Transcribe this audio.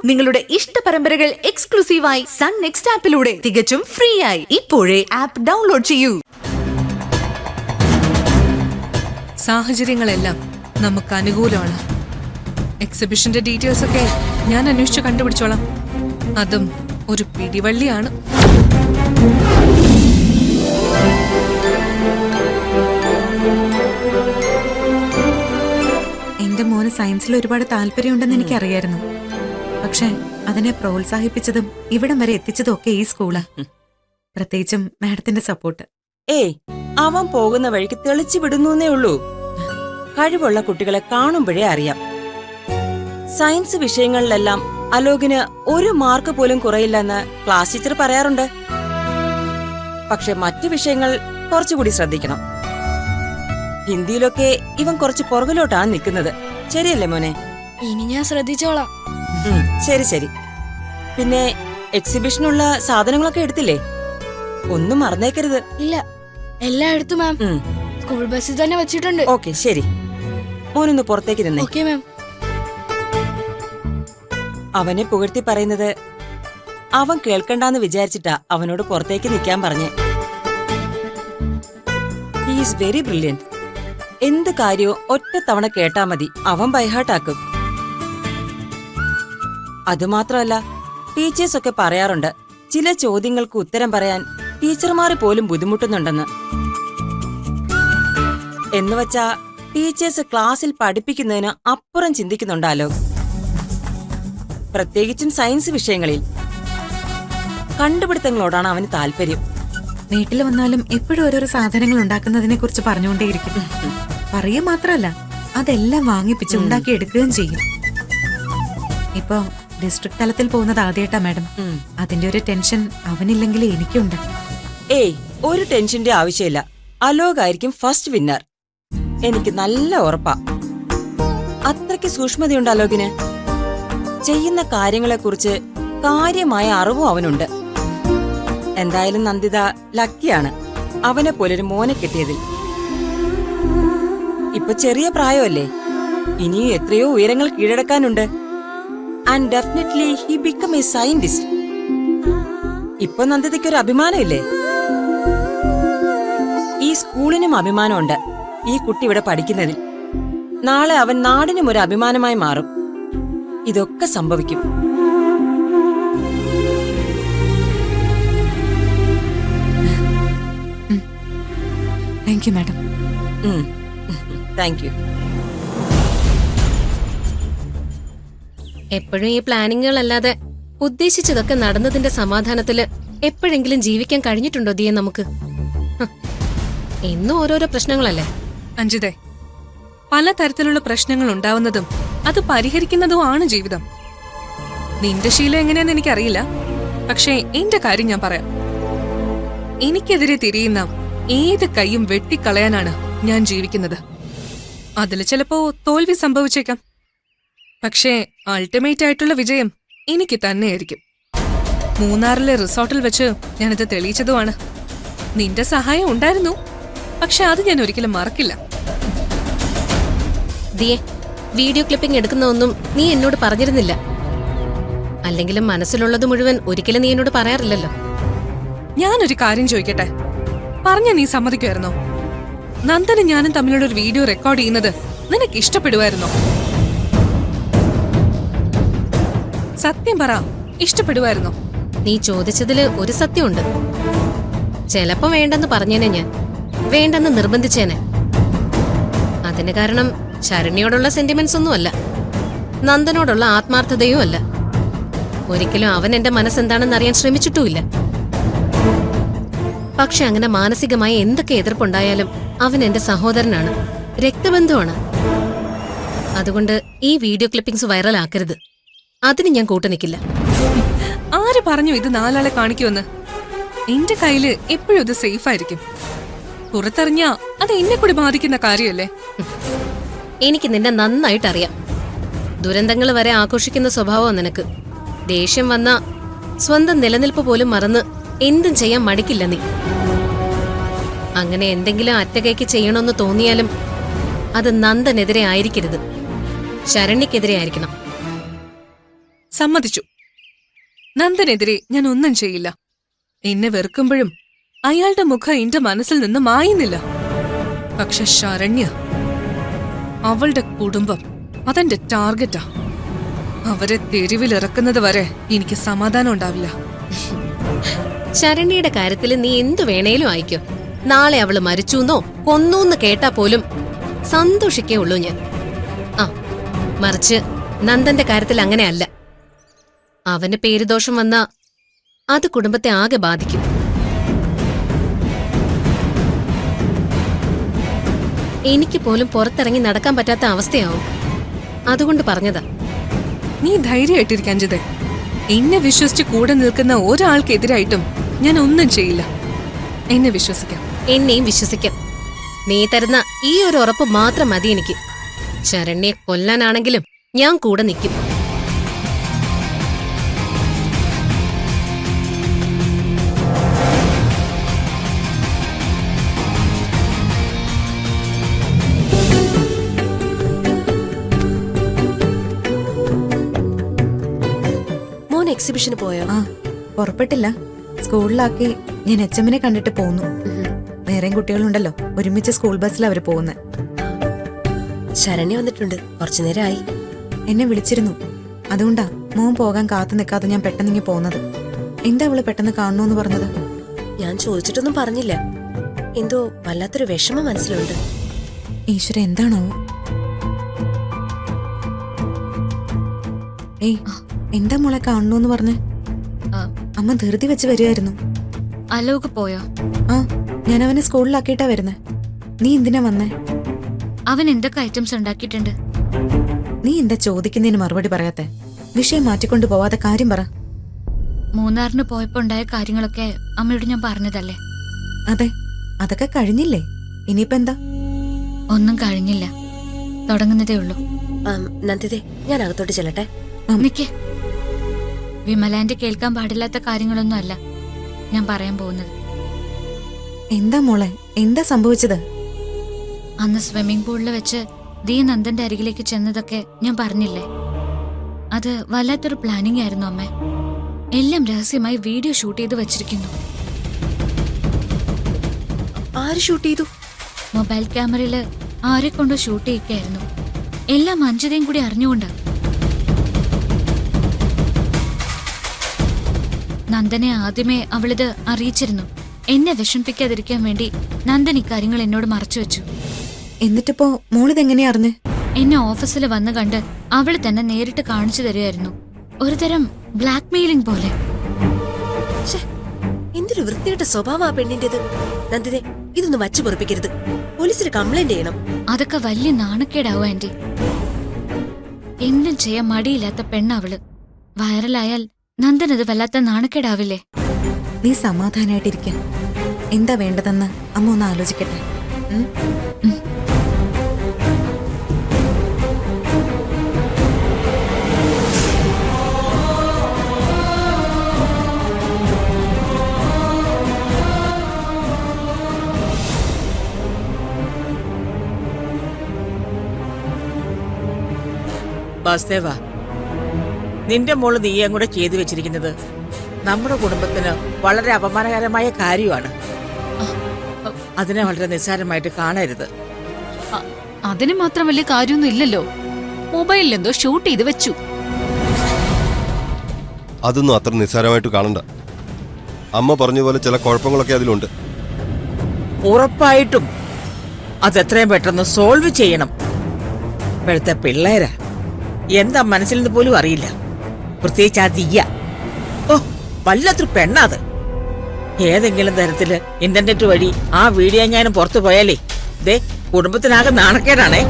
നിങ്ങളുടെ ഇഷ്ട പരമ്പരകൾ എക്സ്ക്ലൂസീവായി സൺ നെക്സ്റ്റ് ആപ്പിലൂടെ തികച്ചും ഫ്രീ ആയി ഇപ്പോഴേ ആപ്പ് ഡൗൺലോഡ് ചെയ്യൂ. സാഹചര്യങ്ങളെല്ലാം നമുക്ക് അനുകൂലമാണ്. എക്സിബിഷന്റെ ഡീറ്റെയിൽസ് ഒക്കെ ഞാൻ അന്വേഷിച്ച് കണ്ടുപിടിച്ചോളാം. അതും ഒരു പിടിവള്ളിയാണ്. എന്റെ മോന് സയൻസിൽ ഒരുപാട് താല്പര്യമുണ്ടെന്ന് എനിക്കറിയായിരുന്നു. പക്ഷെ അതിനെ പ്രോത്സാഹിപ്പിച്ചതും ഇവിടം വരെ എത്തിച്ചതും ഒക്കെ ഈ സ്കൂളാ. പ്രത്യേകിച്ചും മാഡത്തിന്റെ സപ്പോർട്ട്. ഏയ്, അവൻ പോകുന്ന വഴിക്ക് തെളിച്ചു വിടുന്നേ ഉള്ളൂ. കഴിവുള്ള കുട്ടികളെ കാണുമ്പോഴേ അറിയാം. സയൻസ് വിഷയങ്ങളിലെല്ലാം അലോകിന് ഒരു മാർക്ക് പോലും കുറയില്ലെന്ന് ക്ലാസ് ടീച്ചർ പറയാറുണ്ട്. പക്ഷെ മറ്റു വിഷയങ്ങൾ കുറച്ചുകൂടി ശ്രദ്ധിക്കണം. ഹിന്ദിയിലൊക്കെ ഇവൻ കുറച്ച് പുറകിലോട്ടാണ് നിൽക്കുന്നത്. ശരിയല്ലേ മോനെ? ഇനി ഞാൻ ശ്രദ്ധിച്ചോളാം. ശരി ശരി. പിന്നെ എക്സിബിഷനുള്ള സാധനങ്ങളൊക്കെ എടുത്തില്ലേ? ഒന്നും മറന്നേക്കരുത്. ഇല്ല, എല്ലായിടത്തും മാം. സ്കൂൾ ബസ്സിൽ തന്നെ വെച്ചിട്ടുണ്ട്. ഓക്കെ, ശരി. മോനൊന്ന് പുറത്തേക്ക് നിന്നേ. Okay ma'am. അവനെ പുകഴ്ത്തി പറയുന്നത് അവൻ കേൾക്കണ്ടെന്ന് വിചാരിച്ചിട്ടാ അവനോട് പുറത്തേക്ക് നിൽക്കാൻ പറഞ്ഞേ. He is very brilliant. എന്ത് കാര്യവും ഒറ്റ തവണ കേട്ടാ മതി, അവൻ ബൈഹാർട്ടാക്കും. അതുമാത്രമല്ല, ടീച്ചേഴ്സ് ഒക്കെ പറയാറുണ്ട് ചില ചോദ്യങ്ങൾക്ക് ഉത്തരം പറയാൻ ടീച്ചർമാർ പോലും ബുദ്ധിമുട്ടുന്നുണ്ടെന്ന്. എന്നുവച്ചാ ടീച്ചേഴ്സ് ക്ലാസ്സിൽ പഠിപ്പിക്കുന്നതിന് അപ്പുറം ചിന്തിക്കുന്നുണ്ടാലോ. പ്രത്യേകിച്ചും സയൻസ് വിഷയങ്ങളിൽ കണ്ടുപിടുത്തങ്ങളോടാണ് അവന് താല്പര്യം. വീട്ടിൽ വന്നാലും എപ്പോഴും ഓരോരോ സാധനങ്ങൾ ഉണ്ടാക്കുന്നതിനെ കുറിച്ച് പറഞ്ഞുകൊണ്ടേയിരിക്കും. പറയുക മാത്രല്ല, അതെല്ലാം വാങ്ങിപ്പിച്ച് ഉണ്ടാക്കി എടുക്കുകയും ചെയ്യും. ഇപ്പൊ ഡിസ്ട്രിക്ട് തലത്തിൽ പോകുന്നത് ആദ്യമായിട്ടാ മാഡം. അതിന്റെ ഒരു ടെൻഷൻ അവനില്ലെങ്കിൽ എനിക്കുണ്ട്. ഏയ്, ഒരു ടെൻഷന്റെ ആവശ്യമില്ല. അലോകായിരിക്കും ഫസ്റ്റ് വിന്നർ. എനിക്ക് നല്ല ഉറപ്പാ. അത്രയ്ക്ക് സൂക്ഷ്മതയുണ്ട് അലോകിന്. ചെയ്യുന്ന കാര്യങ്ങളെക്കുറിച്ച് കാര്യമായ അറിവും അവനുണ്ട്. എന്തായാലും നന്ദിത ലക്കിയാണ് അവനെ പോലൊരു മോനെ കിട്ടിയതിൽ. ഇപ്പൊ ചെറിയ പ്രായമല്ലേ, ഇനിയും എത്രയോ ഉയരങ്ങൾ കീഴടക്കാനുണ്ട്. And definitely he become a scientist. ഇപ്പൊ നന്ദിതയ്ക്കൊരു അഭിമാനമില്ലേ? ഈ സ്കൂളിനും അഭിമാനമുണ്ട് ഈ കുട്ടി ഇവിടെ പഠിക്കുന്നതിൽ. നാളെ അവൻ നാടിനും ഒരു അഭിമാനമായി മാറും. ഇതൊക്കെ സംഭവിക്കും. Thank you madam. Thank you. എപ്പോഴും ഈ പ്ലാനിങ്ങുകളല്ലാതെ ഉദ്ദേശിച്ചതൊക്കെ നടന്നതിന്റെ സമാധാനത്തില് എപ്പോഴെങ്കിലും ജീവിക്കാൻ കഴിഞ്ഞിട്ടുണ്ടോ ദിയെ നമുക്ക്? എന്നും ഓരോരോ പ്രശ്നങ്ങളല്ലേ അഞ്ജിതേ. പലതരത്തിലുള്ള പ്രശ്നങ്ങൾ ഉണ്ടാവുന്നതും അത് പരിഹരിക്കുന്നതുമാണ് ജീവിതം. നിന്റെ ശീലം എങ്ങനെയാന്ന് എനിക്കറിയില്ല. പക്ഷേ എന്റെ കാര്യം ഞാൻ പറയാം. എനിക്കെതിരെ തിരിയുന്ന ഏത് കൈയും വെട്ടിക്കളയാനാണ് ഞാൻ ജീവിക്കുന്നത്. അതിൽ ചിലപ്പോ തോൽവി സംഭവിച്ചേക്കാം. പക്ഷേ അൾട്ടിമേറ്റ് ആയിട്ടുള്ള വിജയം എനിക്ക് തന്നെയായിരിക്കും. മൂന്നാറിലെ റിസോർട്ടിൽ വെച്ച് ഞാനിത് തെളിയിച്ചതുമാണ്. നിന്റെ സഹായം ഉണ്ടായിരുന്നു, പക്ഷെ അത് ഞാൻ ഒരിക്കലും മറക്കില്ല. ദിയെ, വീഡിയോ ക്ലിപ്പിംഗ് എടുക്കുന്നതൊന്നും നീ എന്നോട് പറഞ്ഞിരുന്നില്ല. അല്ലെങ്കിലും മനസ്സിലുള്ളത് മുഴുവൻ ഒരിക്കലും നീ എന്നോട് പറയാറില്ലല്ലോ. ഞാനൊരു കാര്യം ചോദിക്കട്ടെ, പറഞ്ഞ നീ സമ്മതിക്കുമായിരുന്നോ? നന്ദനും ഞാനും തമ്മിലുള്ള ഒരു വീഡിയോ റെക്കോർഡ് ചെയ്യുന്നത് നിനക്ക് ഇഷ്ടപ്പെടുമായിരുന്നോ? സത്യം പറ, ഇഷ്ടപ്പെടുമായിരുന്നോ? നീ ചോദിച്ചതില് ഒരു സത്യമുണ്ട്. ചിലപ്പോ വേണ്ടെന്ന് പറഞ്ഞേനെ, ഞാൻ വേണ്ടെന്ന് നിർബന്ധിച്ചേനെ. അതിന് കാരണം ശരണ്യോടുള്ള സെന്റിമെന്റ്സ് ഒന്നുമല്ല, നന്ദനോടുള്ള ആത്മാർത്ഥതയും അല്ല. ഒരിക്കലും അവൻ എന്റെ മനസ്സെന്താണെന്ന് അറിയാൻ ശ്രമിച്ചിട്ടുമില്ല. പക്ഷെ അങ്ങനെ മാനസികമായി എന്തൊക്കെ എതിർപ്പുണ്ടായാലും അവൻ എന്റെ സഹോദരനാണ്, രക്തബന്ധുവാണ്. അതുകൊണ്ട് ഈ വീഡിയോ ക്ലിപ്പിംഗ്സ് വൈറലാക്കരുത്. അതിന് ഞാൻ കൂട്ടുനിൽക്കില്ല. ആര് പറഞ്ഞു ഇത് നാലാളെ കാണിക്കുമെന്ന്? എന്റെ കയ്യില് എപ്പോഴും ഇത് സേഫ് ആയിരിക്കും. പുറത്തെറിഞ്ഞാ അത് എന്നെ കൂടി ബാധിക്കുന്ന കാര്യമല്ലേ? എനിക്ക് നിന്നെ നന്നായിട്ടറിയാം. ദുരന്തങ്ങൾ വരെ ആഘോഷിക്കുന്ന സ്വഭാവമാണ് നിനക്ക്. ദേഷ്യം വന്ന സ്വന്തം നിലനിൽപ്പ് പോലും മറന്ന് എന്തും ചെയ്യാൻ മടിക്കില്ല നീ. അങ്ങനെ എന്തെങ്കിലും അറ്റകൈക്ക് ചെയ്യണമെന്ന് തോന്നിയാലും അത് നന്ദനെതിരെ ആയിരിക്കരുത്, ശരണ്യക്കെതിരെ ആയിരിക്കണം. സമ്മതിച്ചു. നന്ദനെതിരെ ഞാൻ ഒന്നും ചെയ്യില്ല. എന്നെ വെറുക്കുമ്പോഴും അയാളുടെ മുഖം എന്റെ മനസ്സിൽ നിന്ന് മായുന്നില്ല. പക്ഷെ ശരണ്യ, അവളുടെ കുടുംബം അതെന്റെ ടാർഗറ്റാ. അവരെ തെരുവിലിറക്കുന്നത് വരെ എനിക്ക് സമാധാനം ഉണ്ടാവില്ല. ശരണ്യയുടെ കാര്യത്തിൽ നീ എന്തു വേണേലും അയക്കോ. നാളെ അവള് മരിച്ചൂന്നോ കൊന്നൂന്ന് കേട്ടാ പോലും സന്തോഷിക്കേ ഉള്ളൂ ഞാൻ. മറിച്ച് നന്ദന്റെ കാര്യത്തിൽ അങ്ങനെയല്ല. അവന് പേരുദോഷം വന്നാ അത് കുടുംബത്തെ ആകെ ബാധിക്കും. എനിക്ക് പോലും പുറത്തിറങ്ങി നടക്കാൻ പറ്റാത്ത അവസ്ഥയാവും. അതുകൊണ്ട് പറഞ്ഞതാ. നീ ധൈര്യമായിട്ടിരിക്കാൻ ജിതേ. എന്നെ വിശ്വസിച്ച് കൂടെ നിൽക്കുന്ന ഒരാൾക്കെതിരായിട്ടും ഞാൻ ഒന്നും ചെയ്യില്ല. എന്നെ വിശ്വസിക്കാം. എന്നെയും വിശ്വസിക്കാം. നീ തരുന്ന ഈ ഒരു ഉറപ്പ് മാത്രം മതി എനിക്ക്. ശരണ്യെ കൊല്ലാനാണെങ്കിലും ഞാൻ കൂടെ നിൽക്കും. മോൻ എക്സിബിഷന് പോയോ? ആ, പുറപ്പെട്ടില്ല. സ്കൂളിലാക്കി ഞാൻ HM-നെ കണ്ടിട്ട് പോന്നു. വേറെയും കുട്ടികളുണ്ടല്ലോ, ഒരുമിച്ച് സ്കൂൾ ബസ്സിൽ അവര് പോകുന്നത്. ശരണ്യ വന്നിട്ടുണ്ട്. കുറച്ചു നേരമായി. എന്നെ വിളിച്ചിരുന്നു. അതുകൊണ്ടാ മോൻ പോകാൻ കാത്തു നിൽക്കാതെ ഞാൻ പെട്ടെന്നിങ്ങി പോകുന്നത്. എന്താ അവള് പെട്ടെന്ന് കാണണോന്ന് പറഞ്ഞത്? ഞാൻ ചോദിച്ചിട്ടൊന്നും പറഞ്ഞില്ല. എന്തോ വല്ലാത്തൊരു വിഷമം മനസ്സിലുണ്ട്. ഈശ്വര, എന്താണോ? ഏയ്, എന്താ മോളെ കാണണോന്ന് പറഞ്ഞേ? അമ്മ ധൃതി വെച്ച് വരികയായിരുന്നു. അലോക് പോയോ? ആ, ഞാൻ അവനെ സ്കൂളിലാക്കിയിട്ടാ വരുന്നേ. നീ എന്തിനാ വന്നേ? അവൻ എന്തൊക്കെ ഐറ്റംസ് ഉണ്ടാക്കിയിട്ടുണ്ട്? നീ എന്താ ചോദിക്കുന്നതിന് മറുപടി പറയാത്തെ? വിഷയം മാറ്റിക്കൊണ്ടു പോവാതെ കാര്യം പറ. മൂന്നാറിന് പോയപ്പോ ഉണ്ടായ കാര്യങ്ങളൊക്കെ അമ്മയോട് ഞാൻ പറഞ്ഞതല്ലേ? അതെ, അതൊക്കെ കഴിഞ്ഞില്ലേ? ഇനിയിപ്പോ എന്താ? ഒന്നും കഴിഞ്ഞില്ല, തുടങ്ങുന്നതേ ഉള്ളൂ. നന്ദിതേ, ഞാൻ അകത്തോട്ട് ചെല്ലട്ടെ. നിക്കേ, വിമലാന്റെ കേൾക്കാൻ പാടില്ലാത്ത കാര്യങ്ങളൊന്നും അല്ല ഞാൻ പറയാൻ പോകുന്നത്. എന്താ മോളെ, എന്താ സംഭവിച്ചത്? അന്ന് സ്വിമ്മിംഗ് പൂളിൽ വെച്ച് ദീ നന്ദന്റെ അരികിലേക്ക് ചെന്നതൊക്കെ ഞാൻ പറഞ്ഞില്ലേ? അത് വല്ലാത്തൊരു പ്ലാനിംഗ് ആയിരുന്നു അമ്മേ. എല്ലാം രഹസ്യമായി വീഡിയോ ഷൂട്ട് ചെയ്ത് വെച്ചിരിക്കുന്നു. ആര് ഷൂട്ട് ചെയ്തു? മൊബൈൽ ക്യാമറയില് ആരെ കൊണ്ടോ ഷൂട്ട് ചെയ്യിക്കായിരുന്നു. എല്ലാം അഞ്ജിതയും കൂടി അറിഞ്ഞുകൊണ്ടാ. നന്ദനെ ആദ്യമേ അവളിത് അറിയിച്ചിരുന്നു. എന്നെ വിഷമിപ്പിക്കാതിരിക്കാൻ വേണ്ടി നന്ദൻ ഇക്കാര്യങ്ങൾ എന്നോട് മറച്ചുവെച്ചു. എന്നിട്ടിപ്പോ മോളിതെങ്ങനെയാ അറിഞ്ഞ്? എന്നെ ഓഫീസിൽ വന്ന് കണ്ട് അവള് തന്നെ നേരിട്ട് കാണിച്ചു തരുമായിരുന്നു. ഒരു തരം ബ്ലാക്ക് മെയിലിംഗ് പോലെ. എന്തൊരു വൃത്തിയുടെ സ്വഭാവ പെണ്ണിന്റേത്. നന്ദിതേ, ഇതൊന്നും വച്ചു പൊറപ്പിക്കരുത്. പോലീസിൽ കംപ്ലൈന്റ് ചെയ്യണം. അതൊക്കെ വലിയ നാണക്കേടാവും ആന്റി. എന്തും ചെയ്യാൻ മടിയില്ലാത്ത പെണ്ണവള്. വൈറലായാൽ നന്ദനത് വല്ലാത്ത നാണക്കേടാവില്ലേ? നീ സമാധാനായിട്ടിരിക്ക. എന്താ വേണ്ടതെന്ന് അമ്മ ഒന്ന് ആലോചിക്കട്ടെ. വാസുദേവ, നിന്റെ മോള് നീയും കൂടെ ചെയ്തു വെച്ചിരിക്കുന്നത് നമ്മുടെ കുടുംബത്തിന് വളരെ അപമാനകരമായ കാര്യമാണ്. അതിനെ വളരെ നിസ്സാരമായിട്ട് കാണരുത്. അതിന് മാത്രം വലിയ കാര്യമൊന്നും ഇല്ലല്ലോ. മൊബൈലിൽ എന്തോ ഷൂട്ട് ചെയ്ത് വെച്ചു. അതൊന്നും അത്ര നിസ്സാരമായിട്ട് കാണണ്ട. അമ്മ പറഞ്ഞ പോലെ ചില കുഴപ്പങ്ങളൊക്കെ അതിലുണ്ട്. ഉറപ്പായിട്ടും അതെത്രയും പെട്ടെന്ന് സോൾവ് ചെയ്യണം. ഇപ്പോഴത്തെ പിള്ളേരാ എന്താ മനസ്സിൽ നിന്ന് പോലും അറിയില്ല. പ്രത്യേകിച്ച് ആ തീയ. ഓ, വല്ലാത്തൊരു പെണ്ണാത്. ഏതെങ്കിലും തരത്തില് ഇന്റർനെറ്റ് വഴി ആ വീഡിയോ എങ്ങാനും പുറത്തു പോയാലേ ദേ കുടുംബത്തിനാകെ നാണക്കേടാണേ.